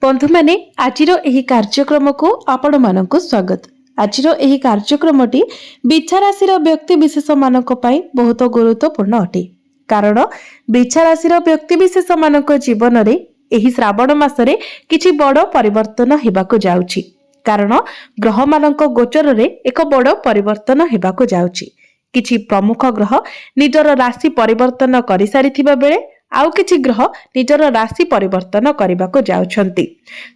बंधु माने आजिरो एही कार्यक्रम को आपण मानकु स्वागत। आजिरो एही कार्यक्रमटी बिछा राशिर व्यक्ति विशेष मानक पई बहुत गुरुत्वपूर्ण अटे। कारण बिछा राशिर व्यक्ति विशेष मानक जीवन रे एही श्रावण मासरे किछि बड़ परिवर्तन हेबाकु जाउछि। कारण ग्रह मानक गोचर रे एक बड़ परिवर्तन हेबाकु जाउछि। किछि प्रमुख ग्रह निजर राशि परिवर्तन करि सारिथिबा बेले आउ किछि ग्रह निजर राशि परिवर्तन करबाको जाउछंती।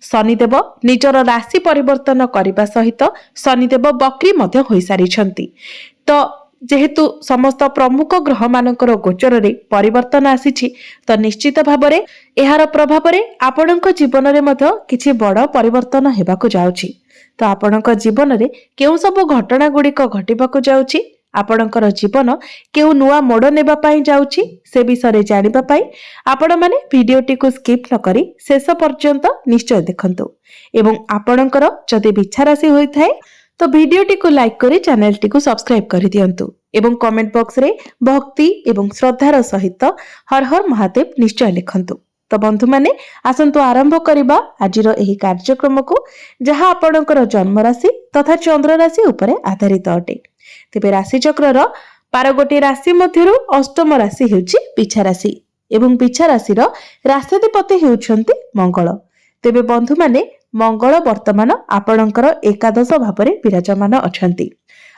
शनिदेव निजर राशि परिवर्तन करबा सहित शनिदेव बक्री मध्य होई सारिछंती। तो जेहेतु समस्त प्रमुख ग्रह मानकर गोचर रे परिवर्तन आसीछि तो निश्चित भाबरे एहार प्रभाव रे आपणक जीवन रे मध्य किछि बड़ परिवर्तन हेबाको जाउछि। तो आपणक जीवन रे केउ सब घटना गुडी को घटिबाको जाउछि, आपणकर जीवन केउ नुआ मोड़ नेबा पाई जाउछि से विषय जानिबा पाई आपण माने भिडियोटी को स्किप न करी शेष पर्यंत निश्चय देखंतु। एवं आपणकर जदि बिच्छा राशि होई थाए तो भिडियोटी को लाइक करी चैनल टी को सब्सक्राइब करि दियंतु एवं कमेंट बॉक्स रे भक्ति एवं श्रद्धार सहित हर हर महादेव निश्चय लिखंतु। तो बंधु माने आसंतु आरंभ करिबा आजिरो एही कार्यक्रम को जहा आपणकर जन्म राशि तथा चंद्र राशि उपरे आधारित अटे। तेबे राशि चक्रर 12 राशि मध्यरु अष्टम राशि हेउची बिछा राशि एवं बिछा राशिर राष्ट्राधिपति हेउछंती मंगल। तेबे बंधु माने मंगल वर्तमान आपणकर एकादश भावरे विराजमान अछंती।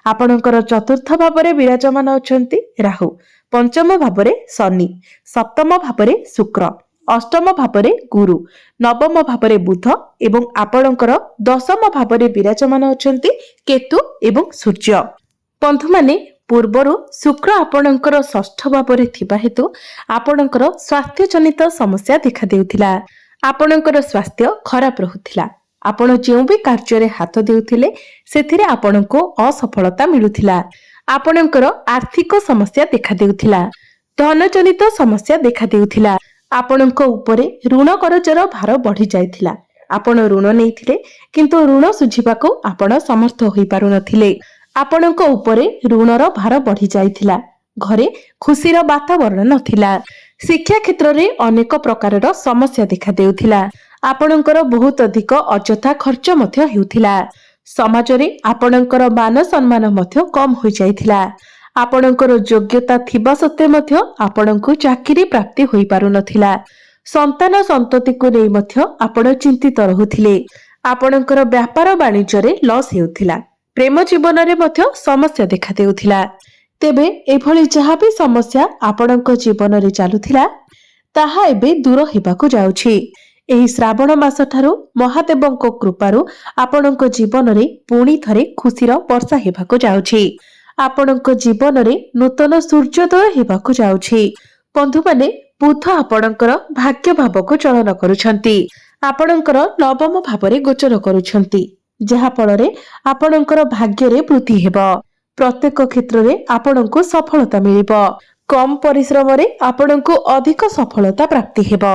आपणकर चतुर्थ भावरे विराजमान अछंती राहु, पंचम भावरे शनि, सप्तम भावरे शुक्र, अष्टम भावरे गुरु, नवम भावरे बुध एवं आपणकर दशम भावरे विराजमान अछंती केतु एवं सूर्य। बंधु माने पूर्वरु शुक्र आपणकर षष्ठ भावरे थिबा हेतु आपणकर स्वास्थ्य जनित समस्या देखा देउथिला। आपणकर स्वास्थ्य खराब रहुथिला। आपण जेउ भी कार्य रे हाथ देउथिले सेथिरे आपणको असफलता मिलुथिला। आपणकर आर्थिक समस्या देखा देउथिला। धन जनित समस्या देखा देउथिला। आपणको उपरे ऋण करजर भार बढ़ी जायथिला। आपण ऋण नेइथिले किंतु ऋण सुझिबाको आपण समर्थ होई पारु नथिले। आपणक उपरे ऋणर भार बढ़ी जाइथिला। घरे खुशीर वातावरण नथिला। शिक्षा क्षेत्र रे अनेक प्रकारर समस्या देखा देउथिला। आपणकर बहुत अधिक अजथा खर्च मध्य हेउथिला। समाज रे आपणकर मान सम्मान मध्य कम होई जाइथिला। आपणकर योग्यता थिबा सत्ते मध्य आपणको चाकरी प्राप्ति होई पारु नथिला। संतान संतति को नै मध्य आपण चिंतित रहुथिले। आपणकर व्यापार वाणिज्य रे लॉस हेउथिला। प्रेम जीवन रे मध्य समस्या देखा देउथिला। तेबे एभली जहा भी समस्या आपणक जीवन रे चालुथिला ताहा एबे दूर हेबाकु जाउछि। एही श्रावण मास ठारू महादेवंक कृपारू आपणक जीवन रे पुणी थरे खुशीर वर्षा हेबाकु जाउछि। आपणक जीवन रे नूतन सूर्योदय हेबाकु जाउछि। बंधु माने बुध आपणकर भाग्य भावको चलन करूछंती। आपणकर नवम भावरे गोचर करूछंती जहा फଳରେ आपणकर भाग्य रे वृद्धि हेबो। प्रत्येक क्षेत्र रे आपणको सफलता मिलिबो। कम परिश्रम रे आपणको अधिक सफलता प्राप्ति हेबो।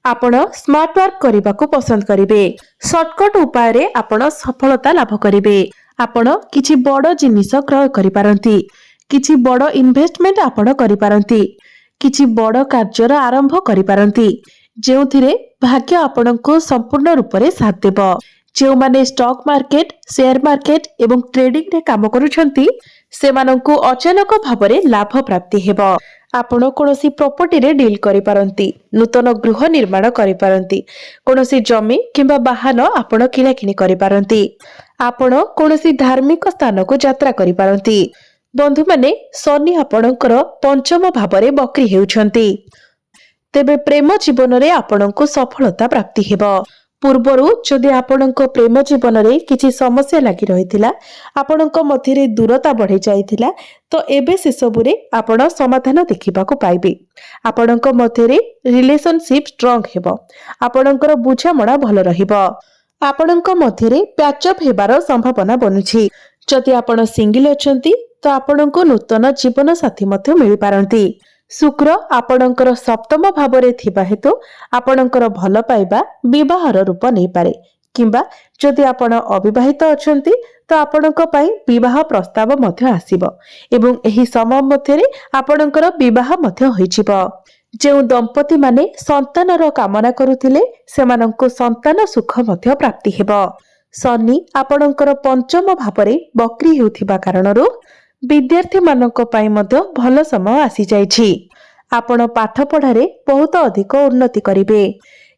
आपण स्मार्ट वर्क करबाको पसंद करिवे। शॉर्टकट उपाय रे आपण सफलता लाभ करिवे। आपण किछि बड़ जिनिस क्रय करि पारंती। किछि बड़ इन्वेस्टमेंट आपण करि पारंती। किछि बड़ कार्यर आरंभ करि पारंती जेउथिरे भाग्य आपणको संपूर्ण रूप रे साथ देबो। जो माने स्टॉक मार्केट, शेयर मार्केट एवं ट्रेडिंग रे काम करूछंती सेमानंकु अचानक भाबरे लाभ प्राप्ति हेबो। आपण कोनोसी प्रॉपर्टी रे डील करि पारंती। नूतन गृह निर्माण करि पारंती। कोनोसी जमी किंबा वाहन आपण किना किनी करि पारंती। आपण कोनोसी धार्मिक स्थान को यात्रा करि पारंती। बंधु माने शनि आपणकर पंचम भाबरे बक्री हेउछंती। तेबे प्रेम जीवन रे आपणको सफलता प्राप्ति हेबो। पूर्वरु जदि आपणक प्रेम जीवन रे किछि समस्या लागि रहिथिला, आपणक मध्य रे दूरता बढ़ी जाइथिला तो एबे से सबुरे आपण समाधान देखिबाको पाइबे। आपणक मध्य रे रिलेशनशिप स्ट्रांग हेबो। आपणकर बुझामणा भल रहिबो। आपणक मध्य रे पैचअप हेबार संभावना बनुछि। जदि आपण सिंगल अछंती तो आपणको नूतन जीवन साथी मध्य मिलि पारंती। शुक्र आपणकर सप्तम भावरे थिबा हेतु आपणकर भल पाइबा विवाहर रूप नै पारे किंबा जदि आपण अविवाहित अछंती तो आपणक पई विवाह प्रस्ताव मध्य आसीबो एवं एही समय मध्य रे आपणकर विवाह मध्य होइजिबो। ଯେଉଁ ଦମ୍ପତି ମାନେ ସନ୍ତାନର କାମନା କରୁଥିଲେ ସେମାନଙ୍କୁ ସନ୍ତାନ ସୁଖ ମଧ୍ୟ ପ୍ରାପ୍ତି ହେବ। ଶନି ଆପଣଙ୍କର ପଞ୍ଚମ ଭାବରେ ବକ୍ରି ହେଉଥିବା କାରଣରୁ ବିଦ୍ୟାର୍ଥୀମାନଙ୍କ ପାଇଁ ମଧ୍ୟ ଭଲ ସମୟ ଆସିଯାଇଛି। ଆପଣ ପାଠପଢ଼ାରେ ବହୁତ ଅଧିକ ଉନ୍ନତି କରିବେ,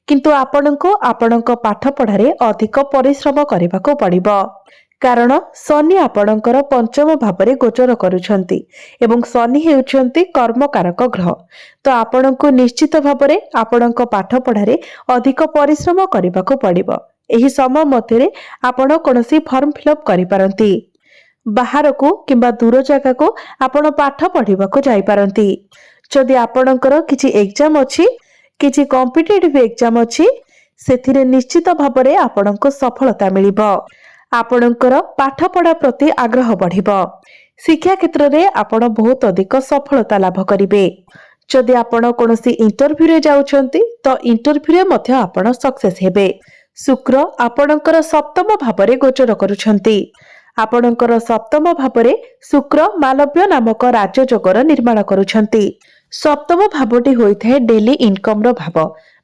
କିନ୍ତୁ ଆପଣଙ୍କୁ ଆପଣଙ୍କ ପାଠପଢ଼ାରେ ଅଧିକ ପରିଶ୍ରମ କରିବାକୁ ପଡ଼ିବ। କାରଣ ଶନି ଆପଣଙ୍କର ପଞ୍ଚମ ଭାବରେ ଗୋଚର କରୁଛନ୍ତି ଏବଂ ଶନି ହେଉଛନ୍ତି କର୍ମକାରକ ଗ୍ରହ। ତ ଆପଣଙ୍କୁ ନିଶ୍ଚିତ ଭାବରେ ଆପଣଙ୍କ ପାଠପଢ଼ାରେ ଅଧିକ ପରିଶ୍ରମ କରିବାକୁ ପଡ଼ିବ। ଏହି ସମୟ ମଧ୍ୟରେ ଆପଣ କୌଣସି ଫର୍ମ ଫିଲ୍ଅପ୍ କରିପାରନ୍ତି। ବାହାରକୁ କିମ୍ବା ଦୂର ଜାଗାକୁ ଆପଣ ପାଠ ପଢ଼ିବାକୁ ଯାଇପାରନ୍ତି। ଯଦି ଆପଣଙ୍କର କିଛି ଏକ୍ଜାମ ଅଛି, କିଛି କମ୍ପିଟେଟିଭ୍ ଏକ୍ଜାମ ଅଛି, ସେଥିରେ ନିଶ୍ଚିତ ଭାବରେ ଆପଣଙ୍କୁ ସଫଳତା ମିଳିବ। ଆପଣଙ୍କର ପାଠପଢ଼ା ପ୍ରତି ଆଗ୍ରହ ବଢ଼ିବ। ଶିକ୍ଷା କ୍ଷେତ୍ରରେ ଆପଣ ବହୁତ ଅଧିକ ସଫଳତା ଲାଭ କରିବେ। ଯଦି ଆପଣ କୌଣସି ଇଣ୍ଟରଭ୍ୟୁରେ ଯାଉଛନ୍ତି ତ ଇଣ୍ଟରଭ୍ୟୁରେ ମଧ୍ୟ ଆପଣ ସକ୍ସେସ୍ ହେବେ। ଶୁକ୍ର ଆପଣଙ୍କର ସପ୍ତମ ଭାବରେ ଗୋଚର କରୁଛନ୍ତି। ଆପଣଙ୍କର ସପ୍ତମ ଭାବରେ ଶୁକ୍ର ମାଲବ୍ୟ ନାମକ ରାଜଯୋଗର ନିର୍ମାଣ କରୁଛନ୍ତି। ସପ୍ତମ ଭାବଟି ହୋଇଥାଏ ଡେଲି ଇନକମ୍ର ଭାବ,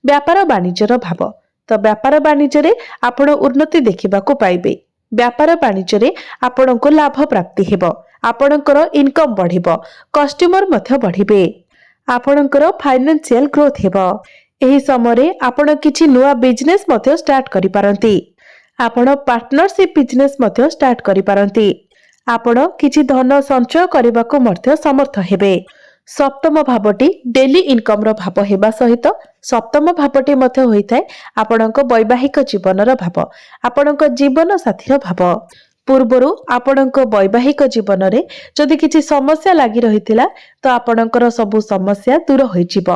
ବ୍ୟାପାର ବାଣିଜ୍ୟର ଭାବ। ତ ବ୍ୟାପାର ବାଣିଜ୍ୟରେ ଆପଣ ଉନ୍ନତି ଦେଖିବାକୁ ପାଇବେ। ବ୍ୟାପାର ବାଣିଜ୍ୟରେ ଆପଣଙ୍କୁ ଲାଭ ପ୍ରାପ୍ତି ହେବ। ଆପଣଙ୍କର ଇନକମ୍ ବଢ଼ିବ, କଷ୍ଟମର ମଧ୍ୟ ବଢ଼ିବେ। ଆପଣଙ୍କର ଫାଇନାନ୍ସିଆଲ ଗ୍ରୋଥ ହେବ। ଏହି ସମୟରେ ଆପଣ କିଛି ନୂଆ ବିଜନେସ୍ ମଧ୍ୟ ଷ୍ଟାର୍ଟ କରିପାରନ୍ତି। ଆପଣ ପାର୍ଟନରସିପ୍ ବିଜନେସ୍ ମଧ୍ୟ ଷ୍ଟାର୍ଟ କରିପାରନ୍ତି। ଆପଣ କିଛି ଧନ ସଞ୍ଚୟ କରିବାକୁ ମଧ୍ୟ ସମର୍ଥ ହେବେ। ସପ୍ତମ ଭାବଟି ଡେଲି ଇନକମ୍ର ଭାବ ହେବା ସହିତ ସପ୍ତମ ଭାବଟି ମଧ୍ୟ ହୋଇଥାଏ ଆପଣଙ୍କ ବୈବାହିକ ଜୀବନର ଭାବ, ଆପଣଙ୍କ ଜୀବନ ସାଥୀର ଭାବ। ପୂର୍ବରୁ ଆପଣଙ୍କ ବୈବାହିକ ଜୀବନରେ ଯଦି କିଛି ସମସ୍ୟା ଲାଗି ରହିଥିଲା ତ ଆପଣଙ୍କର ସବୁ ସମସ୍ୟା ଦୂର ହୋଇଯିବ।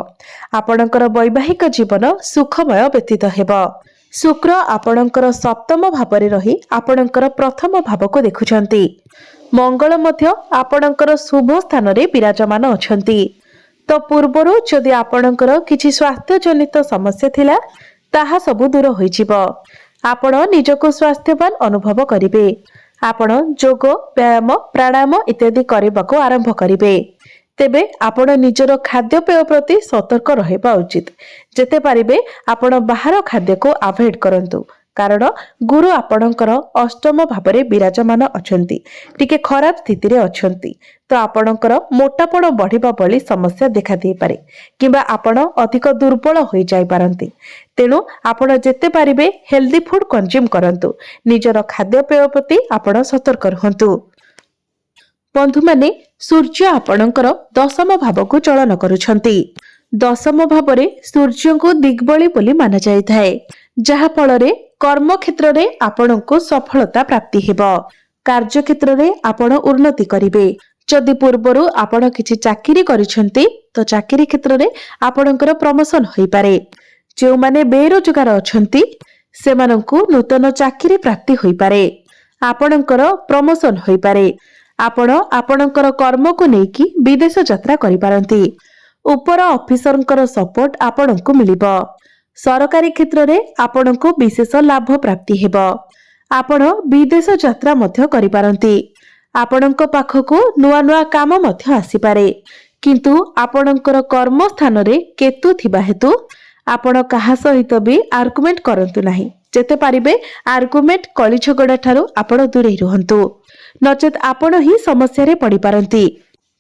ଆପଣଙ୍କର ବୈବାହିକ ଜୀବନ ସୁଖମୟ ବ୍ୟତୀତ ହେବ। ଶୁକ୍ର ଆପଣଙ୍କର ସପ୍ତମ ଭାବରେ ରହି ଆପଣଙ୍କର ପ୍ରଥମ ଭାବକୁ ଦେଖୁଛନ୍ତି। ମଙ୍ଗଳ ମଧ୍ୟ ଆପଣଙ୍କର ଶୁଭ ସ୍ଥାନରେ ବିରାଜମାନ ଅଛନ୍ତି। ତ ପୂର୍ବରୁ ଯଦି ଆପଣଙ୍କର କିଛି ସ୍ୱାସ୍ଥ୍ୟଜନିତ ସମସ୍ୟା ଥିଲା ତାହା ସବୁ ଦୂର ହୋଇଯିବ। ଆପଣ ନିଜକୁ ସ୍ୱାସ୍ଥ୍ୟବାନ ଅନୁଭବ କରିବେ। ଆପଣ ଯୋଗ, ବ୍ୟାୟାମ, ପ୍ରାଣାୟାମ ଇତ୍ୟାଦି କରିବାକୁ ଆରମ୍ଭ କରିବେ। ତେବେ ଆପଣ ନିଜର ଖାଦ୍ୟପେୟ ପ୍ରତି ସତର୍କ ରହିବା ଉଚିତ। ଯେତେ ପାରିବେ ଆପଣ ବାହାର ଖାଦ୍ୟକୁ ଆଭଏଡ୍ କରନ୍ତୁ, କାରଣ ଗୁରୁ ଆପଣଙ୍କର ଅଷ୍ଟମ ଭାବରେ ବିରାଜମାନ ଅଛନ୍ତି, ଟିକେ ଖରାପ ସ୍ଥିତିରେ ଅଛନ୍ତି। ତ ଆପଣଙ୍କର ମୋଟାପଣ ବଢ଼ିବା ଭଳି ସମସ୍ୟା ଦେଖାଦେଇପାରେ କିମ୍ବା ଆପଣ ଅଧିକ ଦୁର୍ବଳ ହୋଇଯାଇପାରନ୍ତି। ତେଣୁ ଆପଣ ଯେତେ ପାରିବେ ହେଲ୍ଦି ଫୁଡ୍ କନଜ୍ୟୁମ୍ କରନ୍ତୁ। ନିଜର ଖାଦ୍ୟପେୟ ପ୍ରତି ଆପଣ ସତର୍କ ରୁହନ୍ତୁ। ବନ୍ଧୁମାନେ, ସୂର୍ଯ୍ୟ ଆପଣଙ୍କର ଦଶମ ଭାବକୁ ଚଳନ କରୁଛନ୍ତି। ଦଶମ ଭାବରେ ସୂର୍ଯ୍ୟଙ୍କୁ ଦିଗ୍ବଳୀ ବୋଲି ମାନାଯାଇଥାଏ, ଯାହା ଫଳରେ କର୍ମକ୍ଷେତ୍ରରେ ଆପଣଙ୍କୁ ସଫଳତା ପ୍ରାପ୍ତି ହେବ। କାର୍ଯ୍ୟକ୍ଷେତ୍ରରେ ଆପଣ ଉନ୍ନତି କରିବେ। ଯଦି ପୂର୍ବରୁ ଆପଣ କିଛି ଚାକିରି କରିଛନ୍ତି ତ ଚାକିରି କ୍ଷେତ୍ରରେ ଆପଣଙ୍କର ପ୍ରମୋସନ ହୋଇପାରେ। ଯେଉଁମାନେ ବେରୋଜଗାର ଅଛନ୍ତି ସେମାନଙ୍କୁ ନୂତନ ଚାକିରି ପ୍ରାପ୍ତି ହୋଇପାରେ। ଆପଣଙ୍କର ପ୍ରମୋସନ ହୋଇପାରେ। ଆପଣ ଆପଣଙ୍କର କର୍ମକୁ ନେଇକି ବିଦେଶ ଯାତ୍ରା କରିପାରନ୍ତି। ଉପର ଅଫିସରଙ୍କର ସପୋର୍ଟ ଆପଣଙ୍କୁ ମିଳିବ। ସରକାରୀ କ୍ଷେତ୍ରରେ ଆପଣଙ୍କୁ ବିଶେଷ ଲାଭ ପ୍ରାପ୍ତି ହେବ। ଆପଣ ବିଦେଶ ଯାତ୍ରା ମଧ୍ୟ କରିପାରନ୍ତି। ଆପଣଙ୍କ ପାଖକୁ ନୂଆ ନୂଆ କାମ ମଧ୍ୟ ଆସିପାରେ, କିନ୍ତୁ ଆପଣଙ୍କର କର୍ମସ୍ଥାନରେ କେତୁ ଥିବା ହେତୁ ଆପଣ କାହା ସହିତ ବି ଆର୍ଗୁମେଣ୍ଟ କରନ୍ତୁ ନାହିଁ। ଯେତେ ପାରିବେ ଆର୍ଗୁମେଣ୍ଟ, କଳି ଝଗଡ଼ା ଠାରୁ ଆପଣ ଦୂରେଇ ରୁହନ୍ତୁ, ନଚେତ୍ ଆପଣ ହିଁ ସମସ୍ୟାରେ ପଡ଼ିପାରନ୍ତି।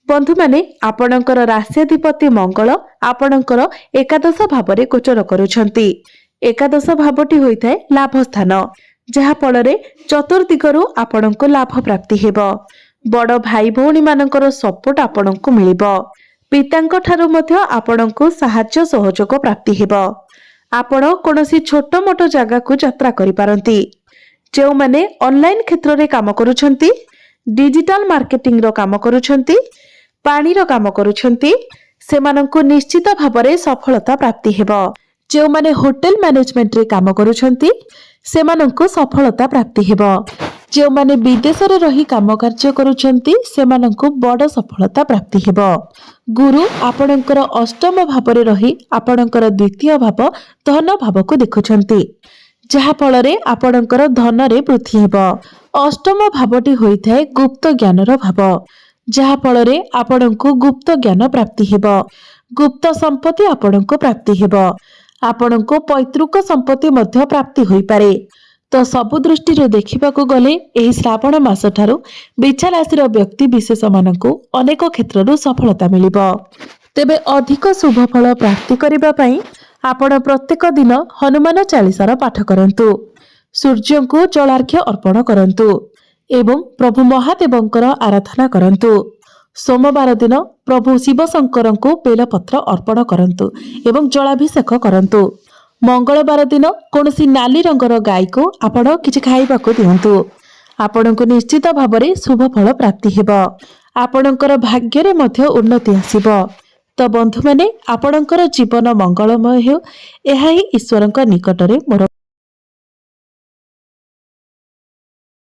ବନ୍ଧୁମାନେ, ଆପଣଙ୍କର ରାଶ୍ୟାଧିପତି ମଙ୍ଗଳ ଆପଣଙ୍କର ଏକାଦଶ ଭାବରେ ଗୋଚର କରୁଛନ୍ତି। ଏକାଦଶ ଭାବଟି ହୋଇଥାଏ ଲାଭ ସ୍ଥାନ, ଯାହା ଫଳରେ ଚତୁର୍ଦିଗରୁ ଆପଣଙ୍କୁ ଲାଭ ପ୍ରାପ୍ତି ହେବ। ବଡ଼ ଭାଇ ଭଉଣୀ ମାନଙ୍କର ସପୋର୍ଟ ଆପଣଙ୍କୁ ମିଳିବ। ପିତାଙ୍କ ଠାରୁ ମଧ୍ୟ ଆପଣଙ୍କୁ ସାହାଯ୍ୟ ସହଯୋଗ ପ୍ରାପ୍ତି ହେବ। ଆପଣ କୌଣସି ଛୋଟ ମୋଟ ଜାଗାକୁ ଯାତ୍ରା କରିପାରନ୍ତି। ଯେଉଁମାନେ ଅନଲାଇନ କ୍ଷେତ୍ରରେ କାମ କରୁଛନ୍ତି, ଡିଜିଟାଲ ମାର୍କେଟିଂର କାମ କରୁଛନ୍ତି, ପାଣିର କାମ କରୁଛନ୍ତି, ସେମାନଙ୍କୁ ନିଶ୍ଚିତ ଭାବରେ ସଫଳତା ପ୍ରାପ୍ତି ହେବ। ଯେଉଁମାନେ ହୋଟେଲ ମ୍ୟାନେଜମେଣ୍ଟରେ କାମ କରୁଛନ୍ତି ସେମାନଙ୍କୁ ସଫଳତା ପ୍ରାପ୍ତି ହେବ। ଯେଉଁମାନେ ବିଦେଶରେ ରହି କାମ କାର୍ଯ୍ୟ କରୁଛନ୍ତି ସେମାନଙ୍କୁ ବଡ଼ ସଫଳତା ପ୍ରାପ୍ତି ହେବ। ଗୁରୁ ଆପଣଙ୍କର ଅଷ୍ଟମ ଭାବରେ ରହି ଆପଣଙ୍କର ଦ୍ୱିତୀୟ ଭାବ ଧନ ଭାବକୁ ଦେଖୁଛନ୍ତି, ଯାହା ଫଳରେ ଆପଣଙ୍କର ଧନରେ ବୃଦ୍ଧି ହେବ। ଅଷ୍ଟମ ଭାବଟି ହୋଇଥାଏ ଗୁପ୍ତ ଜ୍ଞାନର ଭାବ, ଯାହା ଫଳରେ ଆପଣଙ୍କୁ ଗୁପ୍ତ ଜ୍ଞାନ ପ୍ରାପ୍ତି ହେବ। गुप्त संपत्ति आपणको प्राप्ति हेबो। आपणको पैतृक संपत्ति मध्य प्राप्ति होई पारे। तो सबु दृष्टि देखिबाकू गले एही श्रावण मास ठारू बिछा राशि व्यक्ति विशेष मानकू अनेक क्षेत्ररू सफलता मिलिबो। तेबे अधिक शुभ फल प्राप्ति करिबा पई आपण प्रत्येक दिन हनुमान चालीसार पाठ करंतु, सूर्य को जलार्घ्य अर्पण करंतु एवं प्रभु महादेवंकर आराधना करंतु। सोमवार दिन प्रभु शिव शंकर को बेलपत्र अर्पण करंतु एवं जलाभिषेक करंतु। मंगलवार दिन कौनसी नाली रंगर गाय को आपण किछि खाइबाकू दियंतु। आपणको निश्चित भावरे शुभ फल प्राप्ति हेबो। आपणकर भाग्य मध्य उन्नति आसीबो। तो बंधु माने आपणकर जीवन मंगलमय हेउ, एहा ही ईश्वरଙ୍କ निकटरे मोर